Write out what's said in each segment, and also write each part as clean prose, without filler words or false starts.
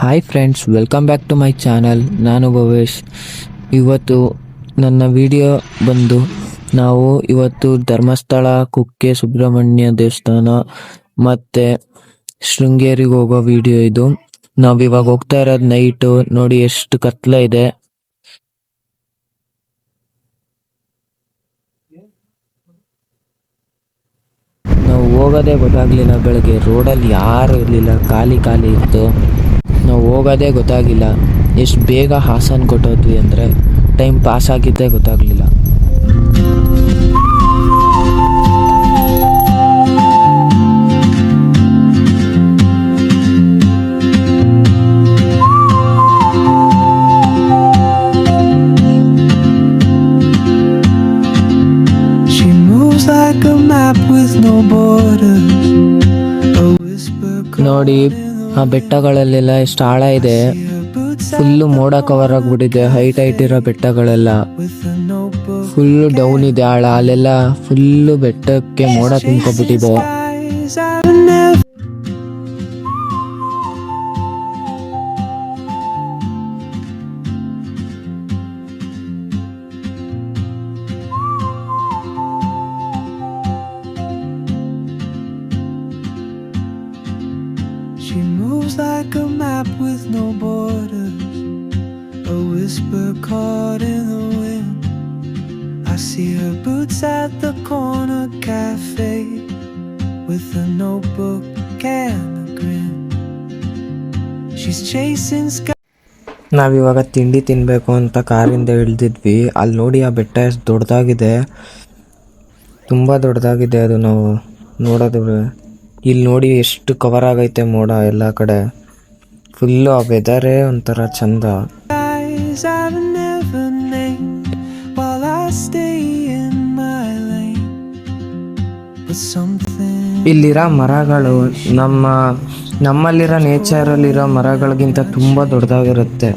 Hi friends, welcome back to my channel. ನಾನು ಭವೇಶ್. ಇವತ್ತು ನನ್ನ ವಿಡಿಯೋ ಬಂದು ನಾವು ಇವತ್ತು ಧರ್ಮಸ್ಥಳ, ಕುಕ್ಕೆ ಸುಬ್ರಹ್ಮಣ್ಯ ದೇವಸ್ಥಾನ ಮತ್ತು ಶೃಂಗೇರಿಗೆ ಹೋಗೋ ವಿಡಿಯೋ ಇದು. ನಾವಿವಾಗ ಹೋಗ್ತಾ ಇರೋದು ನೈಟು. ನೋಡಿ ಎಷ್ಟು ಕತ್ಲೆ ಇದೆ. ನಾವು ಹೋಗೋದೇ ಗೊತ್ತಾಗಲಿಲ್ಲ. ಬೆಳಗ್ಗೆ ರೋಡಲ್ಲಿ ಯಾರು ಇರಲಿಲ್ಲ, ಖಾಲಿ ಇತ್ತು. ನಾವು ಹೋಗೋದೇ ಗೊತ್ತಾಗಿಲ್ಲ. ಎಷ್ಟು ಬೇಗ ಹಾಸನ ಕೊಟ್ಟೋದ್ವಿ ಅಂದರೆ ಟೈಮ್ ಪಾಸ್ ಆಗಿದ್ದೇ ಗೊತ್ತಾಗಲಿಲ್ಲ. ನೋಡಿ ಆ ಬೆಟ್ಟಗಳಲ್ಲೆಲ್ಲ ಎಷ್ಟು ಆಳ ಇದೆ. ಫುಲ್ಲು ಮೋಡ ಕವರ್ ಆಗ್ಬಿಟ್ಟಿದೆ. ಹೈಟ್ ಇರೋ ಬೆಟ್ಟಗಳೆಲ್ಲ ಫುಲ್ಲು ಡೌನ್ ಇದೆ ಆಳ. ಅಲ್ಲೆಲ್ಲ ಫುಲ್ಲು ಬೆಟ್ಟಕ್ಕೆ ಮೋಡ ತುಂಬ್ಕೊಬಿಟ್ಟಿದೆ. She moves like a map with no borders, a whisper caught in the wind. I see her boots at the corner cafe with a notebook and a grin. She's chasing sky. ನಾವಿವಾಗ ತಿಂಡಿ ತಿನ್ನಬೇಕು ಅಂತ ಕಾರಿಂದ ಇಳಿದಿದ್ವಿ. ಅಲ್ಲಿ ನೋಡಿ ಆ ಬೆಟ್ಟ ಎಷ್ಟು ದೊಡ್ಡದಾಗಿದೆ, ತುಂಬ ದೊಡ್ಡದಾಗಿದೆ ಅದು. ನಾವು ನೋಡೋದು ಇಲ್ಲಿ ನೋಡಿ ಎಷ್ಟು ಕವರ್ ಆಗೈತೆ ಮೋಡ ಎಲ್ಲ ಕಡೆ. ಫುಲ್ಲು ಆ ವೆದರೇ ಒಂಥರ ಚಂದ. ಇಲ್ಲಿರೋ ಮರಗಳು ನಮ್ಮಲ್ಲಿರೋ ನೇಚರಲ್ಲಿರೋ ಮರಗಳಿಗಿಂತ ತುಂಬ ದೊಡ್ಡದಾಗಿರುತ್ತೆ.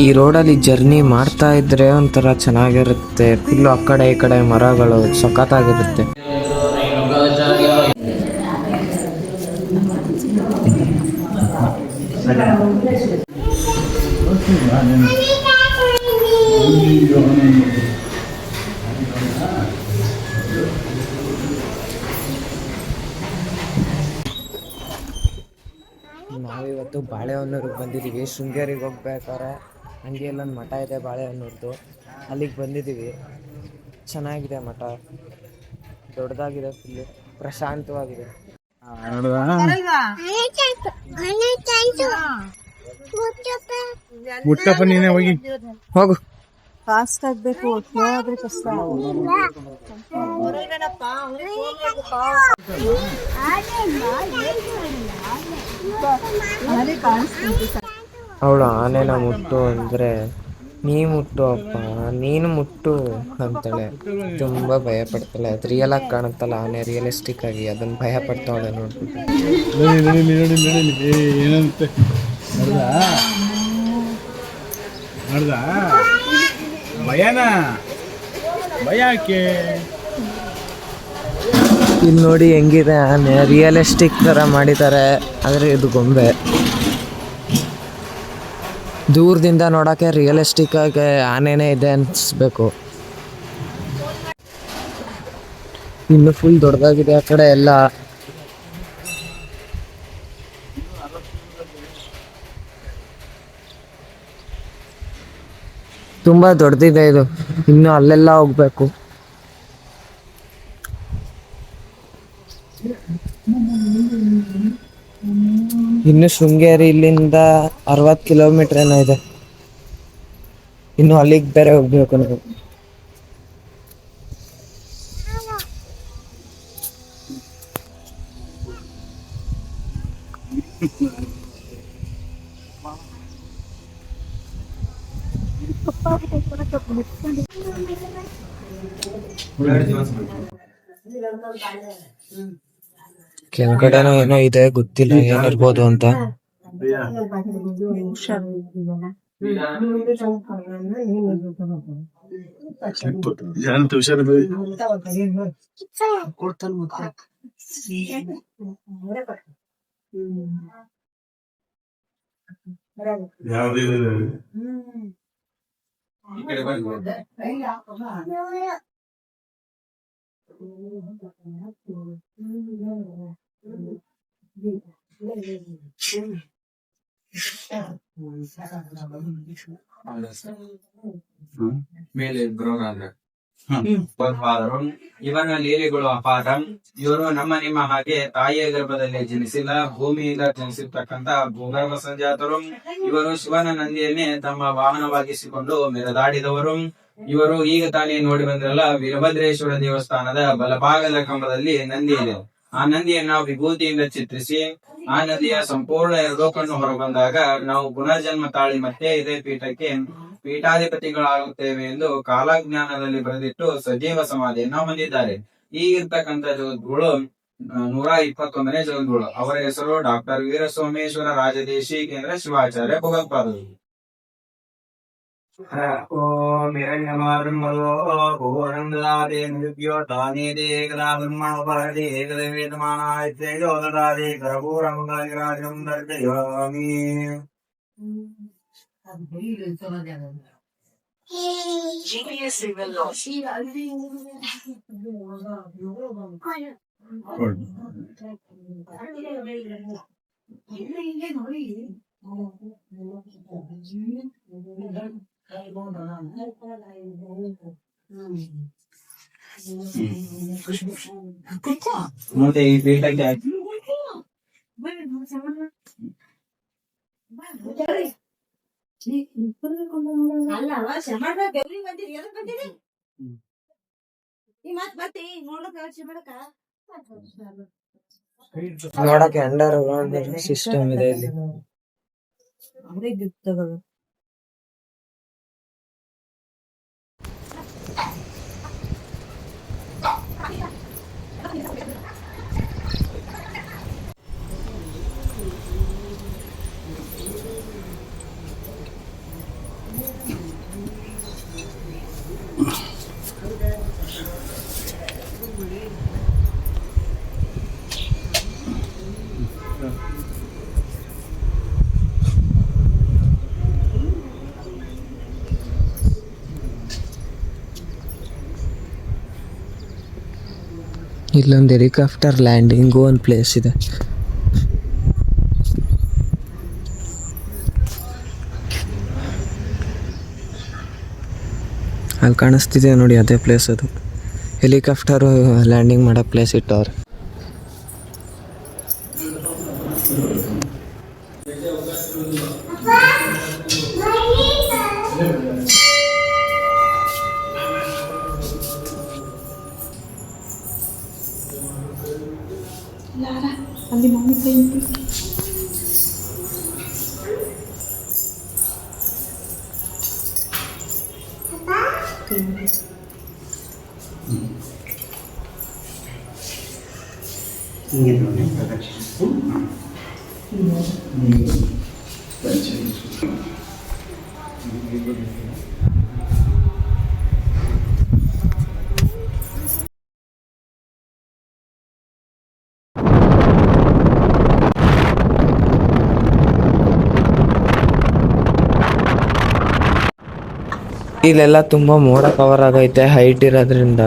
ಈ ರೋಡಲ್ಲಿ ಜರ್ನಿ ಮಾಡ್ತಾ ಇದ್ರೆ ಒಂಥರ ಚೆನ್ನಾಗಿರುತ್ತೆ. ಫುಲ್ಲು ಆ ಕಡೆ ಈ ಕಡೆ ಮರಗಳು ಸಖತ್ತಾಗಿರುತ್ತೆ. ನಾವಿವತ್ತು ಬಾಳೆಹೊನ್ನೂರಿಗೆ ಬಂದಿದ್ದೀವಿ. ಶೃಂಗೇರಿಗೆ ಹೋಗ್ಬೇಕಾದ್ರೆ ಹಂಗೆ ಇಲ್ಲೊಂದು ಮಠ ಇದೆ ಬಾಳೆಹೊನ್ನೂರ್ದು, ಅಲ್ಲಿಗೆ ಬಂದಿದ್ದೀವಿ. ಚೆನ್ನಾಗಿದೆ ಮಠ, ದೊಡ್ಡದಾಗಿದೆ, ಫುಲ್ಲು ಪ್ರಶಾಂತವಾಗಿದೆ. ನೀನೇ ಹೋಗಿ ಹೋಗು. ಫಾಸ್ಟ್ ಆಗ್ಬೇಕು, ನೋಡಿದ್ರೆ ಕಷ್ಟ. ಅವಳು ಆನೆನ ಮುಟ್ಟು ಅಂದರೆ ನೀ ಮುಟ್ಟು ಅಪ್ಪ, ನೀನು ಮುಟ್ಟು ಅಂತಾಳೆ. ತುಂಬ ಭಯ ಪಡ್ತಾಳೆ. ಅದು ರಿಯಲ್ ಆಗಿ ಕಾಣುತ್ತಲ್ಲ ಆನೆ, ರಿಯಲಿಸ್ಟಿಕ್ ಆಗಿ, ಅದನ್ನು ಭಯ ಪಡ್ತಾಳೆ ನೋಡ್ಬಿಟ್ಟು. ಏನಂತೆ ನೋಡ್ದ ಭಯನಾ? ಭಯ ಯಾಕೆ? ಇಲ್ಲಿ ನೋಡಿ ಹೆಂಗಿದೆ ಆನೆ, ರಿಯಲಿಸ್ಟಿಕ್ ಥರ ಮಾಡಿದ್ದಾರೆ. ಆದರೆ ಇದು ಗೊಂಬೆ. ದೂರದಿಂದ ನೋಡೋಕ್ಕೆ ರಿಯಲಿಸ್ಟಿಕ್ ಆಗಿ ಆನೆನೇ ಇದೆ ಅನಿಸ್ಬೇಕು. ಇನ್ನು ಫುಲ್ ದೊಡ್ಡದಾಗಿದೆ ಆ ಕಡೆ ಎಲ್ಲ. ತುಂಬ ದೊಡ್ಡದಿದೆ ಇದು. ಇನ್ನು ಅಲ್ಲೆಲ್ಲ ಹೋಗ್ಬೇಕು. ಇನ್ನು ಶೃಂಗೇರಿ ಇಲ್ಲಿಂದ 60 ಕಿಲೋಮೀಟರ್ ಏನೋ ಇದೆ. ಇನ್ನು ಅಲ್ಲಿಗೆ ಬೇರೆ ಹೋಗ್ಬೇಕು ನಾವು. ಕೆಳಗಡೆನೋ ಏನೋ ಇದೆ, ಗೊತ್ತಿಲ್ಲ ಏನಿರ್ಬೋದು ಅಂತ. ಏನಂತ ಹುಷಾರು ಬೇರೆ ಯಾವ್ದಿದೆ ಮೇಲೆ ಫಾದರಂ ಇವನ ಲೀಲೆಗಳು ಅಪಾರ. ಇವರು ನಮ್ಮ ನಿಮ್ಮ ಹಾಗೆ ತಾಯಿಯ ಗರ್ಭದಲ್ಲಿ ಜನಿಸಿಲ್ಲ, ಭೂಮಿಯಿಂದ ಜನಿಸಿರ್ತಕ್ಕಂತ ಭೂಗರ್ಭ ಸಂಜಾತರು. ಇವರು ಶಿವನ ನಂದಿಯನ್ನೇ ತಮ್ಮ ವಾಹನವಾಗಿಸಿಕೊಂಡು ಮೆರೆದಾಡಿದವರು. ಇವರು ಈಗ ತಾನೇ ನೋಡಿ ಬಂದ್ರಲ್ಲ, ವೀರಭದ್ರೇಶ್ವರ ದೇವಸ್ಥಾನದ ಬಲಭಾಗದ ಕಂಬದಲ್ಲಿ ನಂದಿ ಇದೆ. ಆ ನಂದಿಯನ್ನ ವಿಭೂತಿಯಿಂದ ಚಿತ್ರಿಸಿ ಆ ನದಿಯ ಸಂಪೂರ್ಣ ಎರಡೂ ಕಣ್ಣು ಹೊರಬಂದಾಗ ನಾವು ಪುನರ್ಜನ್ಮ ತಾಳಿ ಮತ್ತೆ ಇದೇ ಪೀಠಕ್ಕೆ ಪೀಠಾಧಿಪತಿಗಳಾಗುತ್ತೇವೆ ಎಂದು ಕಾಲಜ್ಞಾನದಲ್ಲಿ ಬರೆದಿಟ್ಟು ಸಜೀವ ಸಮಾಧಿಯನ್ನ ಹೊಂದಿದ್ದಾರೆ. ಈಗಿರ್ತಕ್ಕಂಥ ಜಗದ್ಗುರು 121ನೇ ಜಗದ್ಗುರು. ಅವರ ಹೆಸರು ಡಾಕ್ಟರ್ ವೀರ ಸೋಮೇಶ್ವರ ರಾಜದೇಶಿ ಕೇಂದ್ರ ಶಿವಾಚಾರ್ಯ ಭಗವತ್ಪಾದರು. ಓಂ ಹಿರಣ್ಯಮಾರ್ಮಲೋ ಭೂರಂದಾದೇ ನೃಭ್ಯೋ ತಾನೇ ದೇಗದಾ ಬ್ರಹ್ಮೋಪಹರದೇ ಏಕದೇವೇತಮಾನಾಯ ತೇಜೋದದಾದೇ ಕರಪೂರಂಗಾಯರಾಜಂ ದರ್ಶಯಾಮಿ. ಮತ್ತೆ ಈ ಪೀಠಕ್ಕೆ ನೋಡಕ್ಕೆ ಅಂಡರ್ ಸಿಸ್ಟಮ್ ಇದೆ ಇಲ್ಲಿ. ಇಲ್ಲೊಂದು ಹೆಲಿಕಾಪ್ಟರ್ ಲ್ಯಾಂಡಿಂಗ್ ಒಂದು ಪ್ಲೇಸ್ ಇದೆ. ಅಲ್ಲಿ ಕಾಣಿಸ್ತಿದೆ ನೋಡಿ, ಅದೇ ಪ್ಲೇಸ್ ಅದು. ಹೆಲಿಕಾಪ್ಟರು ಲ್ಯಾಂಡಿಂಗ್ ಮಾಡೋ ಪ್ಲೇಸ್ ಇಟ್ಟವ್ರೆ. ಇಲ್ಲೆಲ್ಲ ತುಂಬಾ ಮೋಡ ಕವರ್ ಆಗೈತೆ ಹೈಟ್ ಇರೋದ್ರಿಂದ.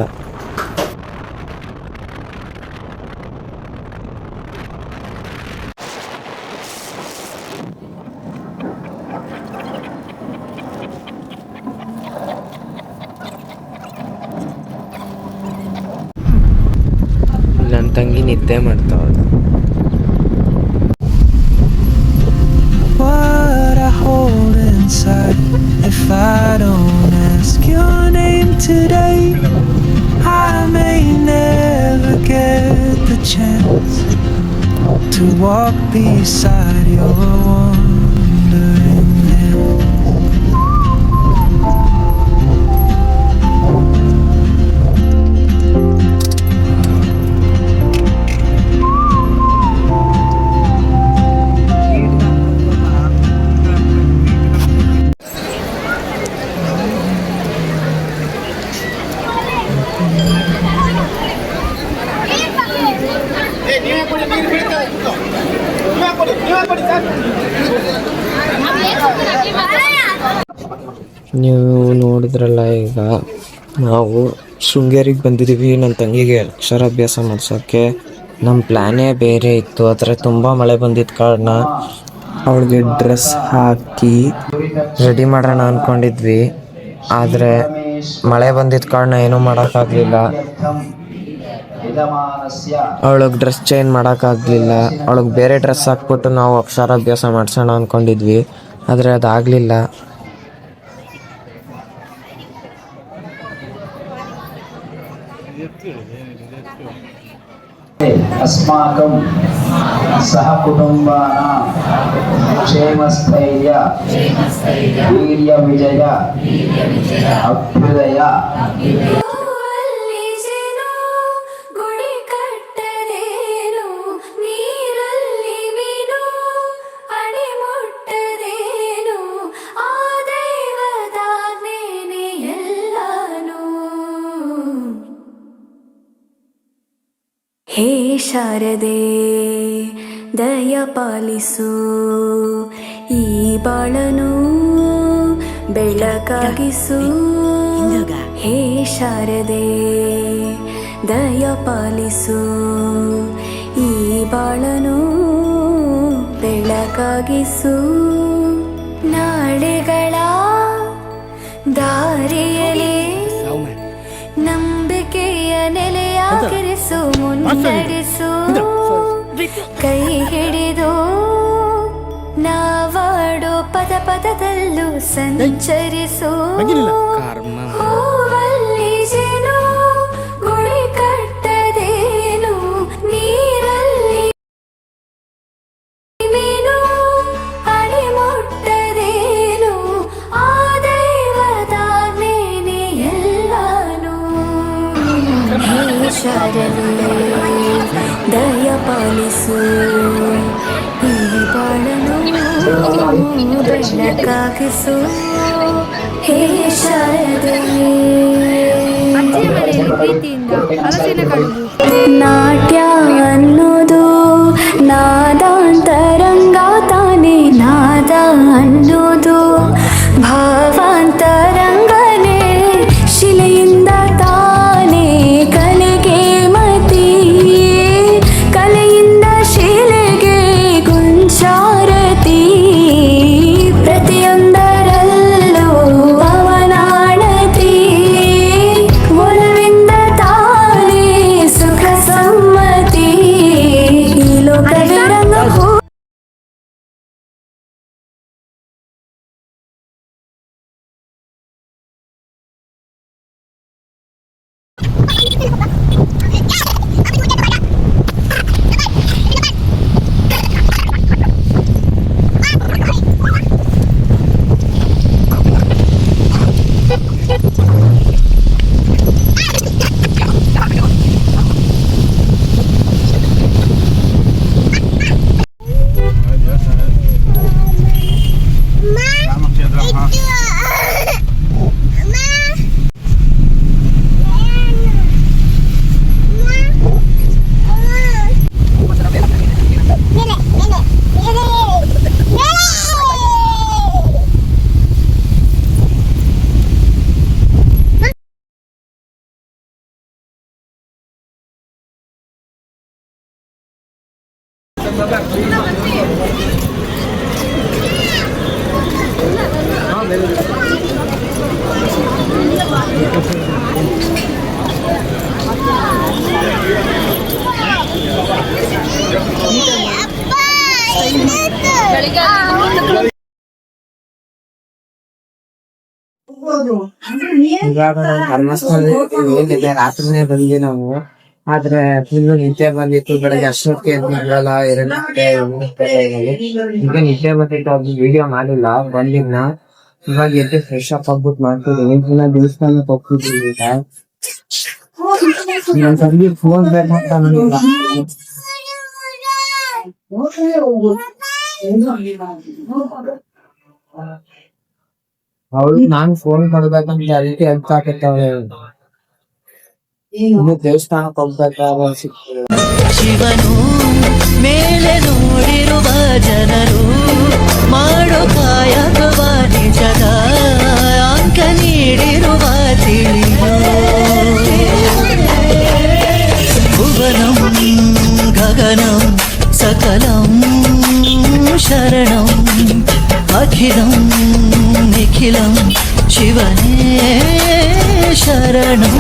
ನನ್ನ ತಂಗಿ ನಿದ್ದೆ ಮಾಡ್ತಾವಳ. What I hold inside, if I don't ask your name today, I may never get the chance to walk beside your wandering hand. ನೀವು ನೋಡಿದ್ರಲ್ಲ, ಈಗ ನಾವು ಶೃಂಗೇರಿಗೆ ಬಂದಿದ್ದೀವಿ ನನ್ನ ತಂಗಿಗೆ ಅಕ್ಷರಾಭ್ಯಾಸ ಮಾಡ್ಸೋಕ್ಕೆ. ನಮ್ಮ ಪ್ಲ್ಯಾನೇ ಬೇರೆ ಇತ್ತು, ಆದರೆ ತುಂಬ ಮಳೆ ಬಂದಿದ್ದ ಕಾರಣ ಅವಳಿಗೆ ಡ್ರೆಸ್ ಹಾಕಿ ರೆಡಿ ಮಾಡೋಣ ಅಂದ್ಕೊಂಡಿದ್ವಿ. ಆದರೆ ಮಳೆ ಬಂದಿದ್ದ ಕಾರಣ ಏನೂ ಮಾಡೋಕ್ಕಾಗಲಿಲ್ಲ. ಅವಳಿಗೆ ಡ್ರೆಸ್ ಚೇಂಜ್ ಮಾಡೋಕ್ಕಾಗಲಿಲ್ಲ. ಅವಳಿಗೆ ಬೇರೆ ಡ್ರೆಸ್ ಹಾಕ್ಬಿಟ್ಟು ನಾವು ಅಕ್ಷರಾಭ್ಯಾಸ ಮಾಡಿಸೋಣ ಅಂದ್ಕೊಂಡಿದ್ವಿ, ಆದರೆ ಅದಾಗಲಿಲ್ಲ. अस्माकं सहकुटुम्बानां क्षेमस्थैर्य वीर्यविजय अभ्युदय ಗುಡಿ ಕಟ್ಟದೇನು ನೀರಲ್ಲಿ ಮೀನು ಅಡಿ ಮುಟ್ಟದೇನು ಆ ದೈವದಾಜ್ಞೆನೇ ಎಲ್ಲಾನು. ಹೇ ಶಾರದೆ ದಯ ಪಾಲಿಸು, ಈ ಬಾಳನು ಬೆಳಕಾಗಿಸು. ಹೇ ಶಾರದೆ ದಯ ಪಾಲಿಸು, ಈ ಬಾಳನು ಬೆಳಕಾಗಿಸು. ನಾಳೆಗಳ ದಾರಿಯಲ್ಲಿ ನಂಬಿಕೆಯ ನೆಲೆಯಾಗಿರಿಸು, ಮುನ್ನಡೆಸು. ಕೈ ಹಿಡಿದು ನಾವಾಡೋ ಪದ ಪದದಲ್ಲೂ ಸಂಚರಿಸು. ಹೂವಲ್ಲಿ ಜೇನು ಗುಡಿ ಕಟ್ಟದೇನು ನೀರಲ್ಲಿ ಮೀನು ಅಡಿ ಮುಟ್ಟದೇನು ಆ ದೈವದಾಜ್ಞೆನೇ ಎಲ್ಲಾನು. ಹೇ ಶಾರದೆ ದಯ ಪಾಲಿಸು, ಈ ಬಾಳನು ಬೆಳಕಾಗಿಸು. ಹೇ ಶಾರದೆ ನಾಟ್ಯ ಅನ್ನೋದು ನಾದಾಂತರಂಗ ತಾನೇ, ನಾದ ಅನ್ನೋದು ಭಾವಾಂತರಂಗನೇ. ಶಿಲೆಯಿಂದ ತಾನೇ ಕಲೆಗೆ ಮತಿ, ಕಲೆಯಿಂದ ಶಿಲೆಗೆ ಗುಂಚಾರತಿ. ಪ್ರತಿಯೊಂದರಲ್ಲೂ ಅವನಾಣತಿ, ಒಲವಿಂದ ತಾನೇ ಸುಖ ಸಮ್ಮತಿ. ಈ ಲೋಕವೇ ರಂಗ ಇವಾಗ ನಾವು ಧರ್ಮಸ್ಥಳದಲ್ಲಿ ಏನಿದೆ ರಾತ್ರಿನೇ ಬಂದ್ವಿ ನಾವು. ಆದ್ರೆ ಫುಲ್ ನಿದ್ದೆ ಬಂದಿತ್ತು. ಬೆಳಗ್ಗೆ ಅಷ್ಟೊತ್ತಿಗೆ ಎದ್ದಿದ್ರಲ್ಲ, 2 ಗಂಟೆ 1 ಗಂಟೆ ಈಗ ನಿದ್ದೆ ಬಂದಿತ್ತು. ಅದು ವಿಡಿಯೋ ಮಾಡಿಲ್ಲ ಬಂದಿದ್ನ. ಇವಾಗ ಎದ್ದು ಫ್ರೆಶ್ ಅಪ್ ಆಗ್ಬಿಟ್ಟು ಮಾಡ್ತಿದ್ದೀನಿ. ದೇವಸ್ಥಾನಕ್ಕೆ ಹೋಗ್ತಿದ್ದೀವಿ. ಈಗ ನನ್ ತಂಗಿ ಫೋನ್ ಬೇಕಂತ ನನಗಿಲ್ಲ. ಅವಳು ನಾನು ಫೋನ್ ಮಾಡ್ಬೇಕಂತ ಅದಕ್ಕೆ ಅಂತ ಹಾಕತ್ತವಳೆ. ಇನ್ನು ದೇವಸ್ಥಾನಕ್ಕೆ ಹೋಗ್ಬೇಕಾದ್ರೆ ಸಿಗ್ತದೆ. ಶಿವನು ಮೇಲೆ ನೋಡಿರುವ ಜನರು ಮಾಡೋ ಕಾಯಕವ ನಿಜದ ಅಂಕ ನೀಡಿರುವ ತಿಳಿಯೋ ಭುವನಂ ಗಗನಂ ಸಕಲಂ ಶರಣಂ ಅಖಿಲಂ ನಿಖಿಲಂ ಶಿವನೇ ಶರಣಂ.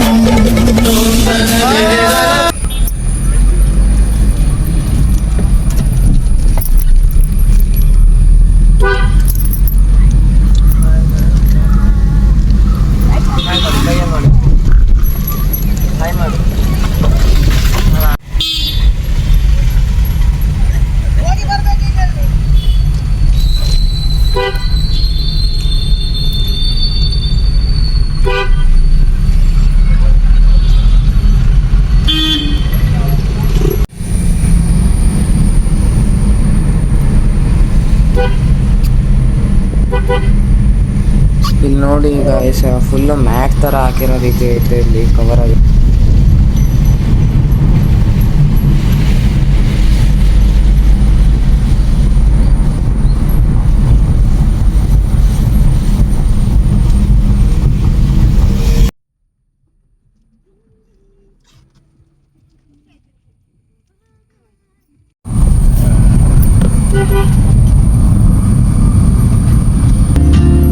ಇಲ್ಲಿ ನೋಡಿ ಗಾಯ್ಸ್, ಫುಲ್ಲು ಮ್ಯಾಟ್ ಥರ ಹಾಕಿರೋ ರೀತಿ ಐತೆ ಇಲ್ಲಿ ಕವರ್ ಆಗಿ.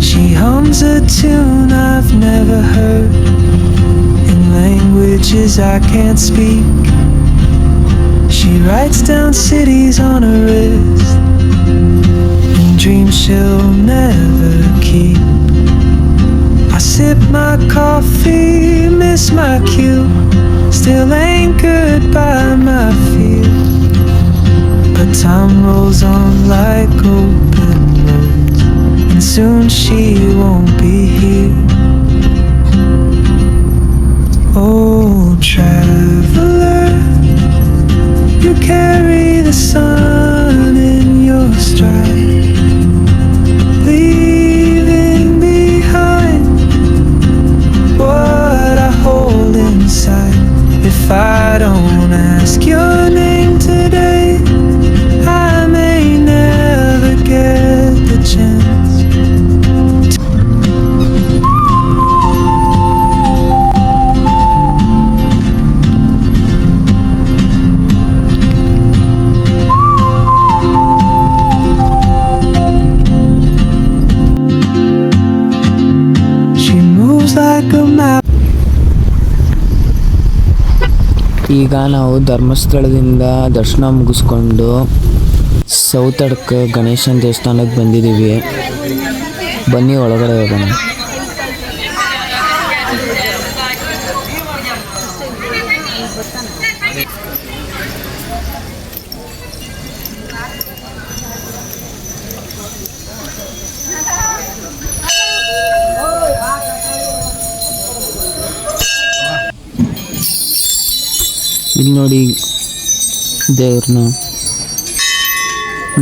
She hums a tune I've never heard in languages I can't speak. She writes down cities on her wrist and dreams she'll never keep. I sip my coffee, miss my cue, still anchored by my fear. But time rolls on like open roads, and soon she won't be here. Oh, traveler, you carry the sun in your stride, leaving behind what I hold inside. If I don't ask your name today, I may never get the chance. She moves like a map. ಈಗ ನಾವು ಧರ್ಮಸ್ಥಳದಿಂದ ದರ್ಶನ ಮುಗಿಸ್ಕೊಂಡು ಸೌತಡ್ಕ ಗಣೇಶನ ದೇವಸ್ಥಾನಕ್ಕೆ ಬಂದಿದ್ದೀವಿ. ಬನ್ನಿ ಒಳಗಡೆ ಹೋಗೋಣ. ಇಲ್ಲಿ ನೋಡಿ ದೇವ್ರನ್ನ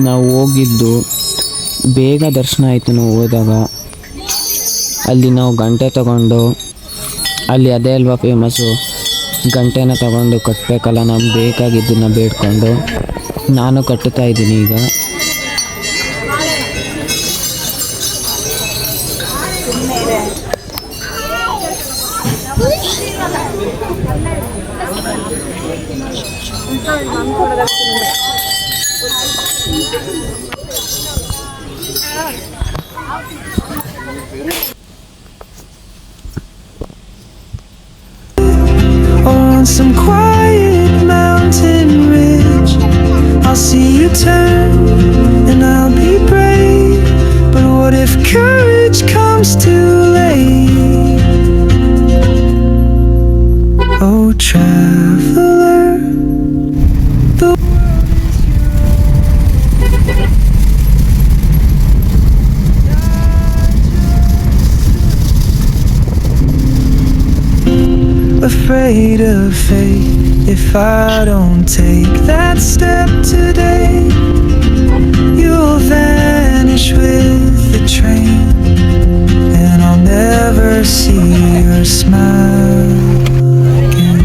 ನಾವು ಹೋಗಿದ್ದು ಬೇಗ ದರ್ಶನ ಆಯಿತು. ನಾವು ಹೋದಾಗ ಅಲ್ಲಿ ನಾವು ಗಂಟೆ ತಗೊಂಡು, ಅಲ್ಲಿ ಅದೇ ಅಲ್ವಾ ಫೇಮಸ್ಸು, ಗಂಟೆನ ತಗೊಂಡು ಕಟ್ಟಬೇಕಲ್ಲ, ನಮ್ಗೆ ಬೇಕಾಗಿದ್ದನ್ನು ಬೇಡ್ಕೊಂಡು ನಾನು ಕಟ್ಟುತ್ತಾ ಇದ್ದೀನಿ ಈಗ. On some quiet mountain ridge, I'll see you turn and I'll be brave. But what if courage comes too late? Oh, traveler, the afraid of fate. If I don't take that step today, you'll vanish with the train, and I'll never see your smile again.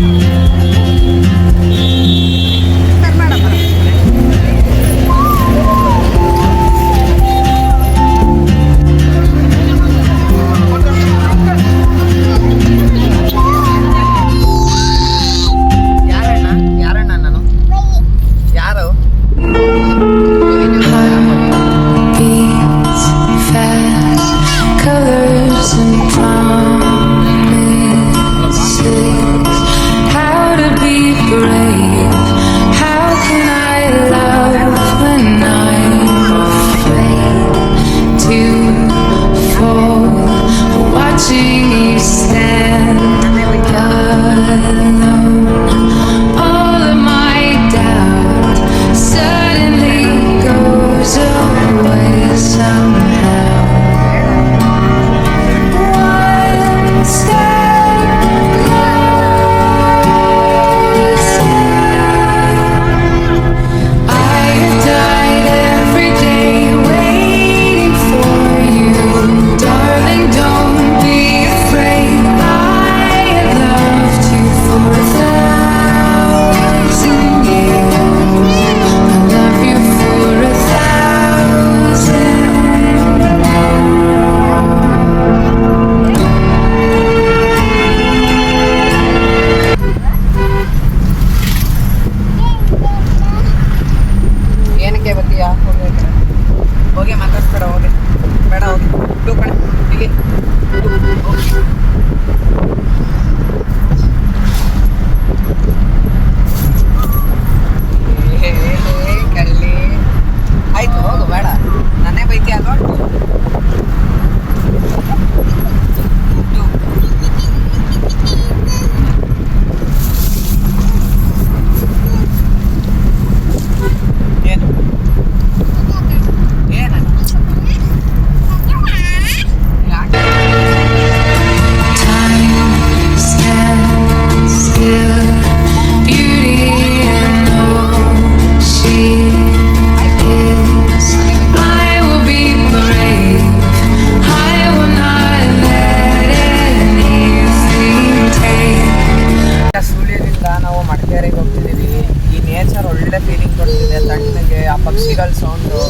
ಇಂದ ನಾವು ಮಡಿಕೇರಿಗೆ ಹೋಗ್ತಿದ್ದೀವಿ. ಈ nature ಒಳ್ಳೆ feeling ಕೊಡ್ತಿದೆ, ತಣ್ಣಗೆ ಆ ಪಕ್ಷಿಗಳ sound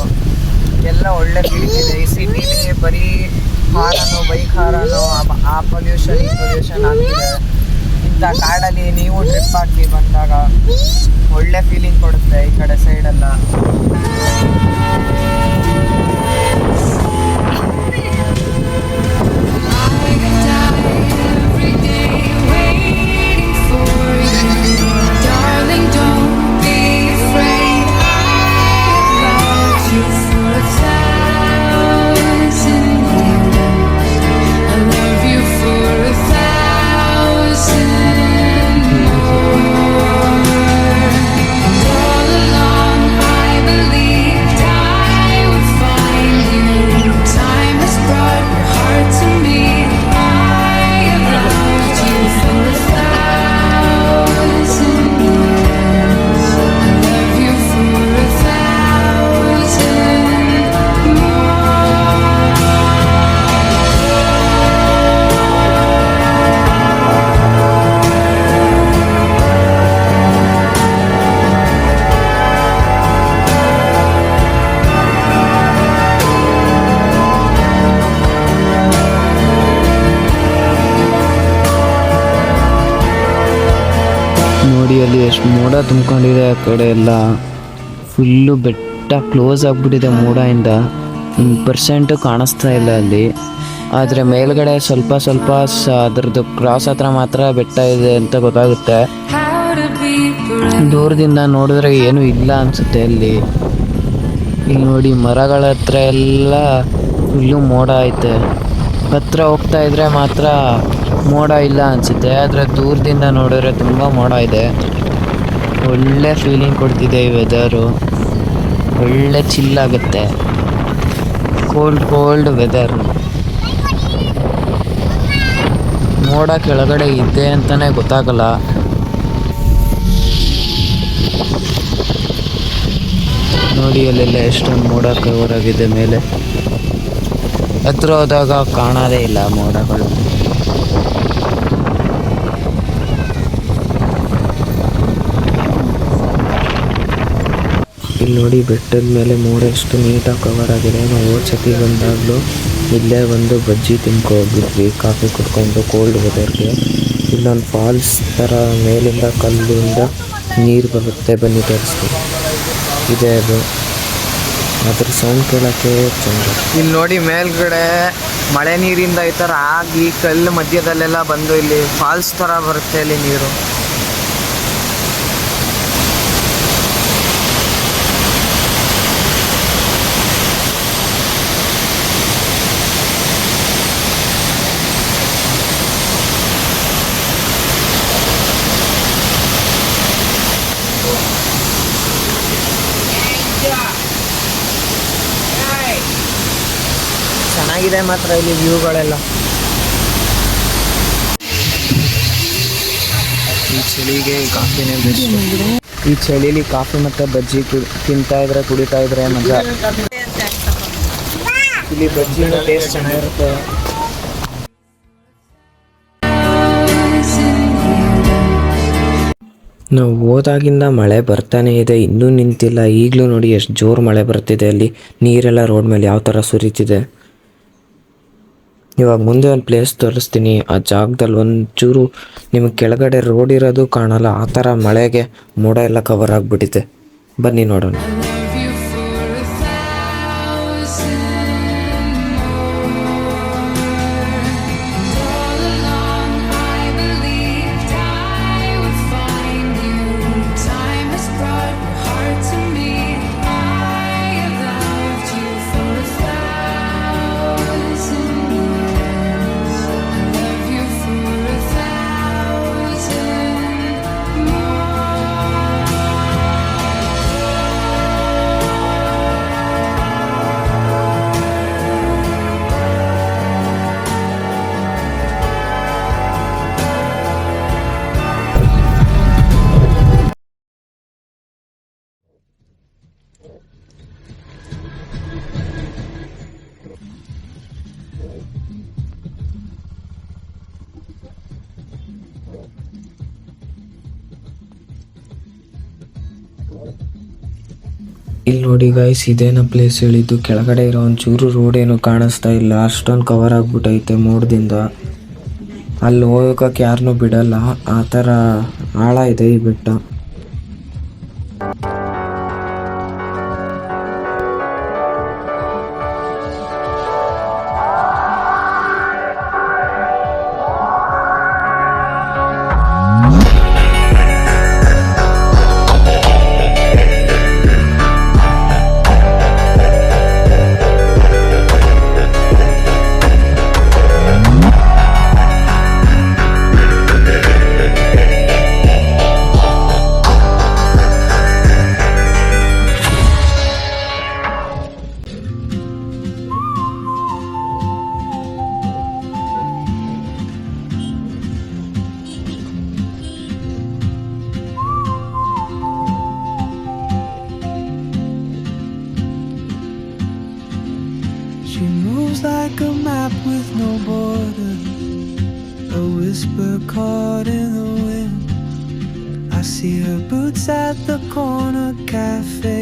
ಎಲ್ಲ ಒಳ್ಳೆ ಫೀಲಿಂಗ್ ಇದೆ. ಈ ಸಿಟಿಲಿ ಬರೀ ಹಾರನು ಬೈಕ್ ಹಾರನು ಆ ಪೊಲ್ಯೂಷನ್ ಈ ಪೊಲ್ಯೂಷನ್ ಆಗ್ತಿದೆ. ಇಂಥ ಕಾಡಲ್ಲಿ ನೀವು ಟ್ರಿಪ್ ಹಾಕಿ ಬಂದಾಗ ಒಳ್ಳೆ ಫೀಲಿಂಗ್ ಕೊಡುತ್ತೆ ಈ ಕಡೆ ಸೈಡೆಲ್ಲ. ನೋಡಿ ಅಲ್ಲಿ ಎಷ್ಟು ಮೋಡ ತುಂಬ್ಕೊಂಡಿದೆ, ಆ ಕಡೆ ಎಲ್ಲ ಫುಲ್ಲು ಬೆಟ್ಟ ಕ್ಲೋಸ್ ಆಗಿಬಿಟ್ಟಿದೆ ಮೋಡದಿಂದ. 1% ಕಾಣಿಸ್ತಾ ಇಲ್ಲ ಅಲ್ಲಿ. ಆದರೆ ಮೇಲ್ಗಡೆ ಸ್ವಲ್ಪ ಸ್ವಲ್ಪ ಅದರದ್ದು ಕ್ರಾಸ್ ಹತ್ರ ಮಾತ್ರ ಬೆಟ್ಟ ಇದೆ ಅಂತ ಗೊತ್ತಾಗುತ್ತೆ. ದೂರದಿಂದ ನೋಡಿದ್ರೆ ಏನೂ ಇಲ್ಲ ಅನಿಸುತ್ತೆ ಅಲ್ಲಿ. ಇಲ್ಲಿ ನೋಡಿ ಮರಗಳ ಹತ್ರ ಎಲ್ಲ ಫುಲ್ಲು ಮೋಡ ಐತೆ. ಹತ್ರ ಹೋಗ್ತಾ ಇದ್ರೆ ಮಾತ್ರ ಮೋಡ ಇಲ್ಲ ಅನಿಸುತ್ತೆ, ಆದರೆ ದೂರದಿಂದ ನೋಡಿದ್ರೆ ತುಂಬ ಮೋಡ ಇದೆ. ಒಳ್ಳೆ ಫೀಲಿಂಗ್ ಕೊಡ್ತಿದೆ ಈ ವೆದರು, ಒಳ್ಳೆ ಚಿಲ್ ಆಗುತ್ತೆ. Cold weather. ಮೋಡ ಕೆಳಗಡೆ ಇದೆ ಅಂತಲೇ ಗೊತ್ತಾಗಲ್ಲ. ನೋಡಿ ಅಲ್ಲೆಲ್ಲ ಎಷ್ಟೊಂದು ಮೋಡ ಕವರ್ ಆಗಿದೆ ಮೇಲೆ. ಹತ್ರ ಹೋದಾಗ ಕಾಣೋದೇ ಇಲ್ಲ ಮೋಡಗಳು. ಇಲ್ಲಿ ನೋಡಿ ಬೆಟ್ಟದ ಮೇಲೆ ಮೋಡ ಎಷ್ಟು ನೀಟಾಗಿ ಕವರ್ ಆಗಿದೆ. ನಾವು ಹೋದ ಸತಿ ಬಂದಾಗಲೂ ಇಲ್ಲೇ ಒಂದು ಬಜ್ಜಿ ತಿನ್ಕೊ ಹೋಗಿದ್ವಿ ಕಾಫಿ ಕುಡ್ಕೊಂಡು ಕೋಲ್ಡ್ ವೆದರ್ಗೆ. ಇಲ್ಲೊಂದು ಫಾಲ್ಸ್ ಥರ ಮೇಲಿಂದ ಕಲ್ಲಿಂದ ನೀರು ಬರುತ್ತೆ, ಬನ್ನಿ ತೋರಿಸ್ತೀವಿ. ಇದೆ ಅದು, ಅದ್ರ ಸೌಂಡ್ ಕೇಳೋಕ್ಕೆ ಚಂದ. ಇಲ್ಲಿ ನೋಡಿ ಮೇಲ್ಗಡೆ ಮಳೆ ನೀರಿಂದ ಈ ಥರ ಆಗಿ ಕಲ್ಲು ಮಧ್ಯದಲ್ಲೆಲ್ಲ ಬಂದು ಇಲ್ಲಿ ಫಾಲ್ಸ್ ಥರ ಬರುತ್ತೆ ಇಲ್ಲಿ ನೀರು. ಚೆನ್ನಾಗಿದೆ ಮಾತ್ರ ಇಲ್ಲಿ ವ್ಯೂಗಳೆಲ್ಲ. ಈ ಚಳಿಗೆ ಈ ಕಾಫಿನೇ ಬೆಸ್ಟ್. ಈ ಚಳಿಲಿ ಕಾಫಿ ಮತ್ತು ಬಜ್ಜಿ ತಿಂತಾ ಇದ್ರೆ ಕುಡಿತಾ ಇದ್ರೆ ಮಜಾ. ಇಲ್ಲಿ ಬಜ್ಜಿನ ಟೇಸ್ಟ್ ಚೆನ್ನಾಗಿರುತ್ತೆ. ನಾವು ಹೋದಾಗಿಂದ ಮಳೆ ಬರ್ತಾನೆ ಇದೆ, ಇನ್ನೂ ನಿಂತಿಲ್ಲ. ಈಗಲೂ ನೋಡಿ ಎಷ್ಟು ಜೋರು ಮಳೆ ಬರ್ತಿದೆ. ಅಲ್ಲಿ ನೀರೆಲ್ಲ ರೋಡ್ ಮೇಲೆ ಯಾವ ಥರ ಸುರಿತಿದೆ. ಇವಾಗ ಮುಂದೆ ಒಂದು ಪ್ಲೇಸ್ ತೋರಿಸ್ತೀನಿ. ಆ ಜಾಗದಲ್ಲಿ ಒಂಚೂರು ನಿಮಗೆ ಕೆಳಗಡೆ ರೋಡ್ ಇರೋದು ಕಾಣಲ್ಲ, ಆ ಥರ ಮಳೆಗೆ ಮೋಡ ಎಲ್ಲ ಕವರ್ ಆಗಿಬಿಟ್ಟಿದೆ. ಬನ್ನಿ ನೋಡೋಣ. ಇಲ್ಲಿ ನೋಡಿ ಗೈಸ್, ಇದೇನೋ ಪ್ಲೇಸ್ ಹೇಳಿದ್ದು. ಕೆಳಗಡೆ ಇರೋ ಒಂಚೂರು ರೋಡ್ ಏನು ಕಾಣಿಸ್ತಾ ಇಲ್ಲ, ಅಷ್ಟೊಂದು ಕವರ್ ಆಗ್ಬಿಟ್ಟೈತೆ ಮೋಡದಿಂದ. ಅಲ್ಲಿ ಹೋಗಕ್ಕೆ ಯಾರನ್ನೂ ಬಿಡಲ್ಲ, ಆ ಥರ ಆಳ ಇದೆ ಈ ಬೆಟ್ಟ. She moves like a map with no borders, a whisper caught in the wind. I see her boots at the corner cafe,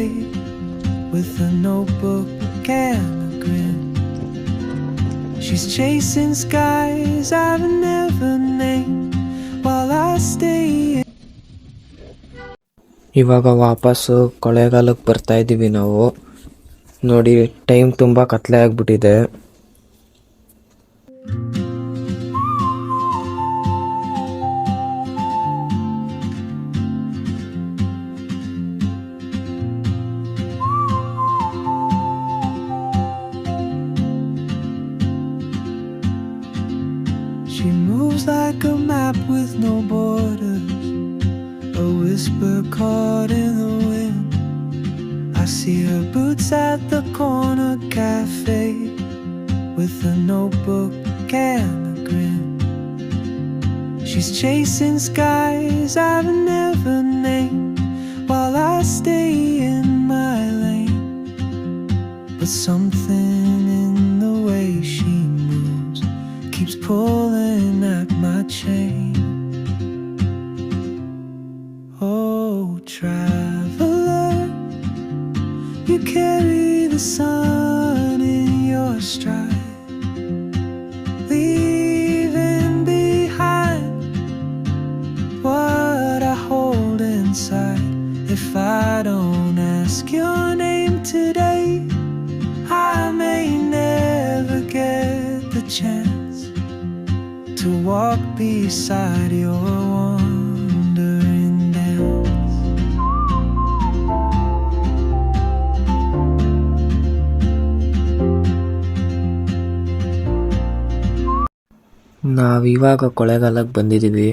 with a notebook and a grin. She's chasing skies I've never named, while I stay in. ಇವಾಗ ವಾಪಸ್ಸು ಕೊಳ್ಳೇಗಾಲಕ್ಕೆ ಬರ್ತಾ ಇದ್ದೀವಿ ನಾವು. ನೋಡಿ, time ತುಂಬ ಕತ್ಲೆ ಆಗಿಬಿಟ್ಟಿದೆ. She moves like a map with no borders, a whisper caught in the wind. I see her boots at the corner cafe, with a notebook and a grin. She's chasing skies I've never named, while I stay in my lane. But something in the way she moves keeps pulling at my chain. Oh, traveler, you carry the sun in your stride, leaving behind what I hold inside. If I don't ask your name today, I may never get the chance to walk beside your wandering dance. ನಾವಿವಾಗ ಕೊಳ್ಳೇಗಾಲಕ್ಕೆ ಬಂದಿದ್ದೀವಿ.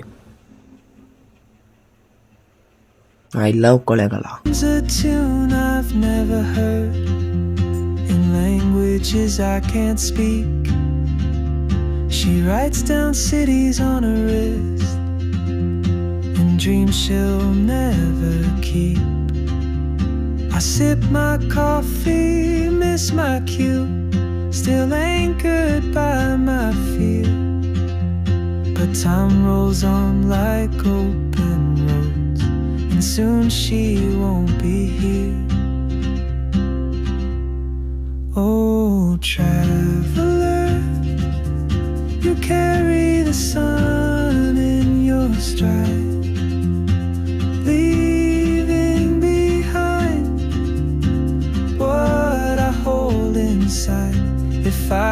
I love Kollegal. It's a tune I've never heard, in languages I can't speak. She writes down cities on her wrist, and dreams she'll never keep. I sip my coffee, miss my cue, still anchored by my fear. But time rolls on like open roads, and soon she won't be here. Oh, traveler, you carry the sun in your stride, leaving behind what I hold inside. If I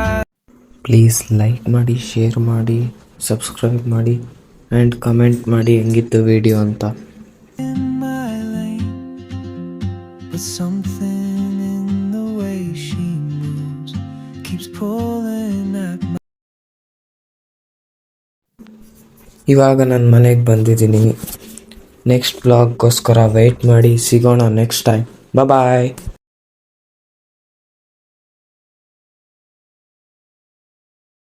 please like ಮಾಡಿ, share ಮಾಡಿ, subscribe ಮಾಡಿ and comment ಮಾಡಿ ಹೆಂಗಿತ್ತು video ಅಂತ. in my lane, but something in the way she moves keeps pulling at my. ಇವಾಗ ನಾನು ಮನೆಗೆ ಬಂದಿದ್ದೀನಿ. ನೆಕ್ಸ್ಟ್ ಬ್ಲಾಗ್ಗೋಸ್ಕರ ವೆಯ್ಟ್ ಮಾಡಿ. ಸಿಗೋಣ ನೆಕ್ಸ್ಟ್ ಟೈಮ್. ಬಾಯ್.